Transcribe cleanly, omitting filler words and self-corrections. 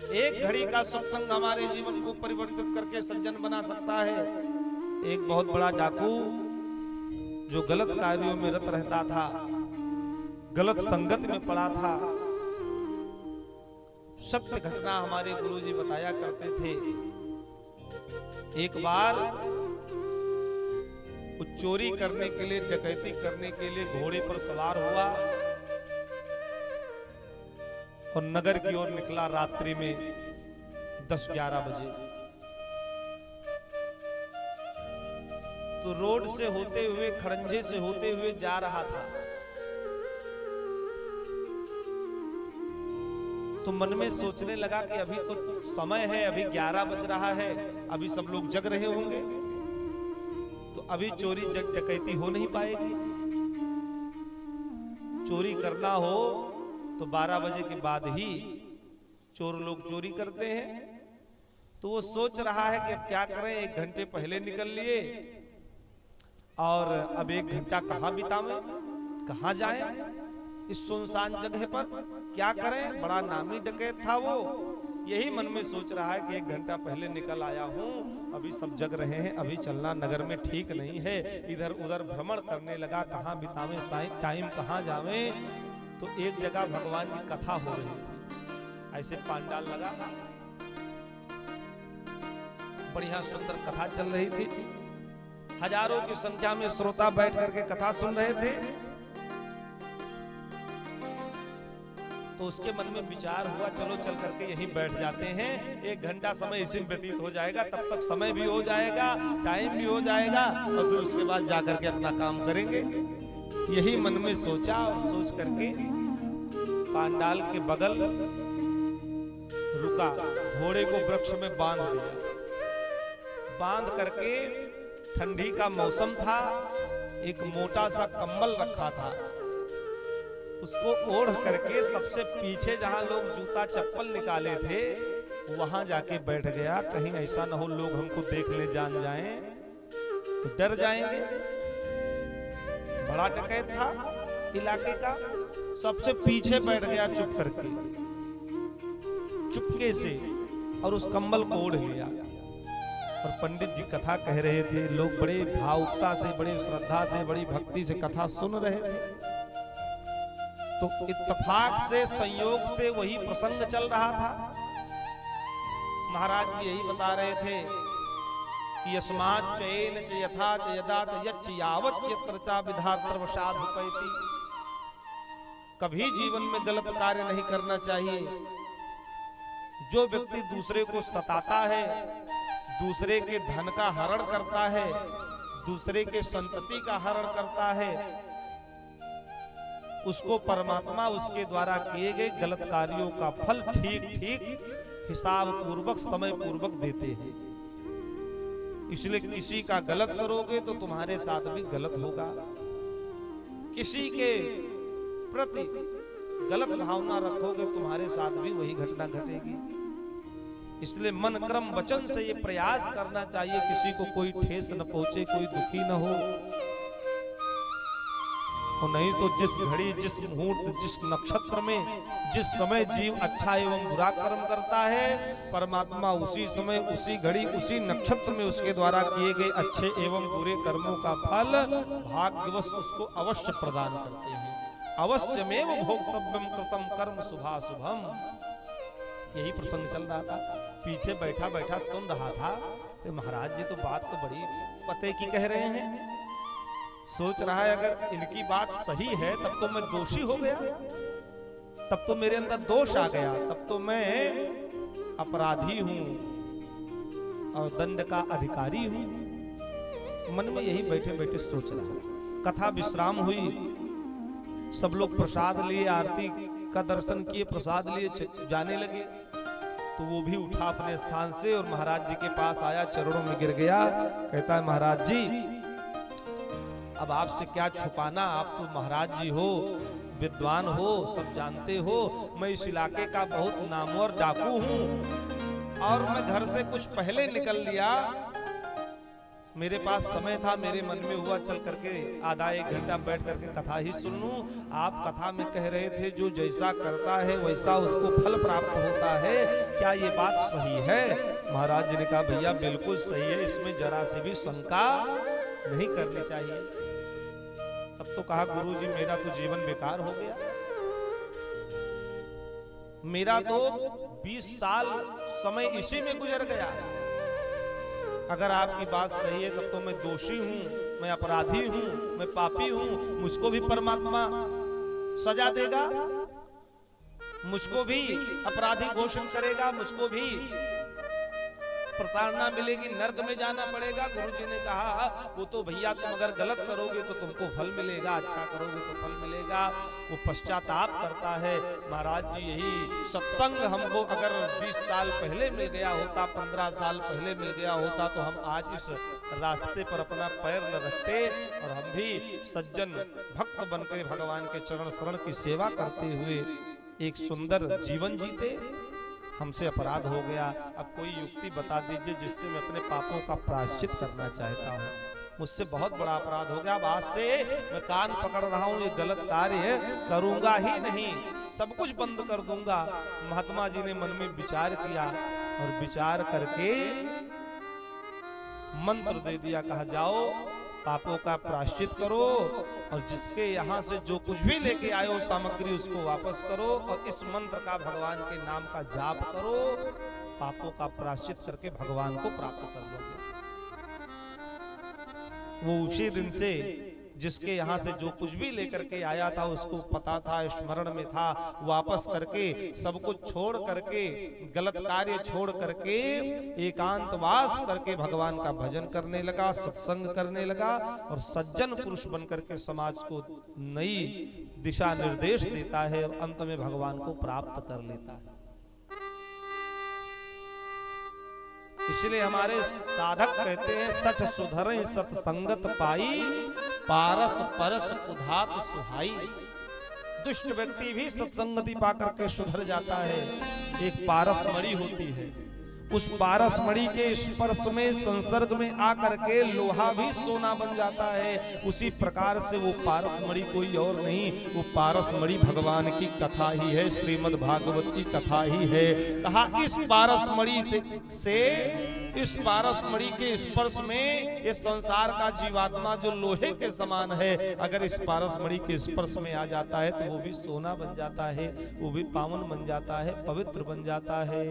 एक घड़ी का सत्संग हमारे जीवन को परिवर्तित करके सज्जन बना सकता है। एक बहुत बड़ा डाकू जो गलत कार्यों में रत रहता था, गलत संगत में पड़ा था। सत्य घटना हमारे गुरुजी बताया करते थे। एक बार वो चोरी करने के लिए, डकैती करने के लिए घोड़े पर सवार हुआ और नगर की ओर निकला रात्रि में 10-11 बजे। तो रोड से होते हुए, खड़ंजे से होते हुए जा रहा था। तो मन में सोचने लगा कि अभी तो समय है, अभी 11 बज रहा है, अभी सब लोग जग रहे होंगे, तो अभी चोरी डकैती हो नहीं पाएगी। चोरी करना हो तो 12 बजे के बाद ही चोर लोग चोरी करते हैं। तो वो सोच रहा है कि अब क्या करें, 1 घंटे पहले निकल लिए और अब 1 घंटा कहाँ बितावें, कहाँ जाएं इस सुनसान जगह पर, क्या करें। बड़ा नामी डकैत था वो। यही मन में सोच रहा है कि 1 घंटा पहले निकल आया हूं, अभी सब जग रहे हैं, अभी चलना नगर में ठीक नहीं है। इधर उधर भ्रमण करने लगा, कहाँ बितावें टाइम, कहाँ जावें। तो एक जगह भगवान की कथा हो रही थी, ऐसे पांडाल लगा, बढ़िया सुंदर कथा चल रही थी। हजारों की संख्या में श्रोता बैठ करके कथा सुन रहे थे। तो उसके मन में विचार हुआ, चलो चल करके यहीं बैठ जाते हैं, 1 घंटा समय इसी में व्यतीत हो जाएगा, तब तक समय भी हो जाएगा, टाइम भी हो जाएगा, और फिर उसके बाद जाकर के अपना काम करेंगे। यही मन में सोचा और सोच करके पांडाल के बगल रुका, घोड़े को वृक्ष में बांध दिया। बांध करके, ठंडी का मौसम था, एक मोटा सा कंबल रखा था, उसको ओढ़ करके सबसे पीछे जहां लोग जूता चप्पल निकाले थे वहां जाके बैठ गया। कहीं ऐसा ना हो लोग हमको देख ले, जान जाएं तो डर जाएंगे। बड़ा डकैत था इलाके का, सबसे पीछे बैठ गया चुप करके, चुपके से, और उस कंबल को ओढ़ लिया। और पंडित जी कथा कह रहे थे, लोग बड़े भावुकता से, बड़े श्रद्धा से, बड़ी भक्ति से कथा सुन रहे थे। तो इत्तेफाक से, संयोग से वही प्रसंग चल रहा था। महाराज जी यही बता रहे थे कि यस्मात् चैन च यथा च यदा च यच्च यावत् यत्र च विधात्र वशाधुपैति। कभी जीवन में गलत कार्य नहीं करना चाहिए। जो व्यक्ति दूसरे को सताता है, दूसरे के धन का हरण करता है, दूसरे के संतति का हरण करता है, उसको परमात्मा उसके द्वारा किए गए गलत कार्यों का फल ठीक ठीक हिसाब पूर्वक, समय पूर्वक देते हैं। इसलिए किसी का गलत करोगे तो तुम्हारे साथ भी गलत होगा। किसी के प्रति गलत भावना रखोगे तुम्हारे साथ भी वही घटना घटेगी। इसलिए मन क्रम वचन से ये प्रयास करना चाहिए किसी को कोई ठेस न पहुंचे, कोई दुखी न हो। और नहीं तो जिस घड़ी, जिस मुहूर्त, जिस नक्षत्र में, जिस समय जीव अच्छा एवं बुरा कर्म करता है, परमात्मा उसी समय, उसी घड़ी, उसी नक्षत्र में उसके द्वारा किए गए अच्छे एवं बुरे कर्मों का फल भाग्यवश उसको अवश्य प्रदान करते हैं। अवश्यमेव भोक्तव्यम कृतम कर्म शुभाशुभम। यही प्रसंग चल रहा था। पीछे बैठा बैठा सुन रहा था कि महाराज जी तो बात तो बड़ी पते की कह रहे हैं। सोच रहा है अगर इनकी बात सही है तब तो मैं दोषी हो गया, तब तो मेरे अंदर दोष आ गया, तब तो मैं अपराधी हूं और दंड का अधिकारी हूं। मन में यही बैठे बैठे सोच रहा। कथा विश्राम हुई, सब लोग प्रसाद लिए, आरती का दर्शन किए, प्रसाद लिए जाने लगे। तो वो भी उठा अपने स्थान से और महाराज जी के पास आया, चरणों में गिर गया। कहता है महाराज जी अब आपसे क्या छुपाना, आप तो महाराज जी हो, विद्वान हो, सब जानते हो। मैं इस इलाके का बहुत नामवर डाकू हूं और मैं घर से कुछ पहले निकल लिया। मेरे पास समय था, मेरे मन में हुआ चल करके आधा एक घंटा बैठ करके कथा ही सुन लूं। आप कथा में कह रहे थे जो जैसा करता है वैसा उसको फल प्राप्त होता है, क्या ये बात सही है? महाराज जी ने कहा भैया बिल्कुल सही है, इसमें जरा सी भी शंका नहीं करनी चाहिए। तब तो कहा गुरुजी मेरा तो जीवन बेकार हो गया, मेरा तो 20 साल समय इसी में गुजर गया। अगर आपकी बात सही है तब तो मैं दोषी हूं, मैं अपराधी हूं, मैं पापी हूं, मुझको भी परमात्मा सजा देगा, मुझको भी अपराधी घोषित करेगा, मुझको भी प्रताड़ना मिलेगी, नर्क में जाना पड़ेगा। गुरुजी ने कहा वो तो भैया तुम अगर गलत करोगे तो तुमको फल मिलेगा, अच्छा करोगे तो फल मिलेगा। वो पश्चाताप करता है। महाराज जी यही सत्संग हमको अगर 20 साल पहले मिल गया होता, 15 साल पहले मिल गया होता तो हम आज इस रास्ते पर अपना पैर न रखते और हम भी सज्जन भक्त बनकर भगवान के चरण शरण की सेवा करते हुए एक सुंदर जीवन जीते। हमसे अपराध हो गया, अब कोई युक्ति बता दीजिए जिससे मैं अपने पापों का प्रायश्चित करना चाहता हूँ। मुझसे बहुत बड़ा अपराध हो गया, अब आज से मैं कान पकड़ रहा हूँ, ये गलत कार्य करूंगा ही नहीं, सब कुछ बंद कर दूंगा। महात्मा जी ने मन में विचार किया और विचार करके मंत्र दे दिया, कहा जाओ पापों का प्रायश्चित करो और जिसके यहाँ से जो कुछ भी लेके आए हो सामग्री उसको वापस करो और इस मंत्र का भगवान के नाम का जाप करो, पापों का प्रायश्चित करके भगवान को प्राप्त कर लोगे। वो उसी दिन से जिसके यहाँ से जो कुछ भी लेकर के आया था उसको पता था, स्मरण में था, वापस करके सब कुछ छोड़ करके, गलत कार्य छोड़ करके एकांतवास करके भगवान का भजन करने लगा, सत्संग करने लगा और सज्जन पुरुष बन करके समाज को नई दिशा निर्देश देता है और अंत में भगवान को प्राप्त कर लेता है। इसलिए हमारे साधक कहते हैं सच सुधरे सत्संगत पाई, पारस परस उधात सुहाई। दुष्ट व्यक्ति भी सत्संगति पाकर के सुधर जाता है। एक पारस मणि होती है, उस पारस मणि के स्पर्श में संसर्ग में आकर के लोहा भी सोना बन जाता है। उसी प्रकार से वो पारस मणि कोई और नहीं, वो पारस मणि भगवान की कथा ही है, श्रीमद् भागवत की कथा ही है। कहा इस पारस मणि से इस पारस मणि के स्पर्श में ये संसार का जीवात्मा जो लोहे के समान है, अगर इस पारस मणि के स्पर्श में आ जाता है तो वो भी सोना बन जाता है, वो भी पावन बन जाता है, पवित्र बन जाता है।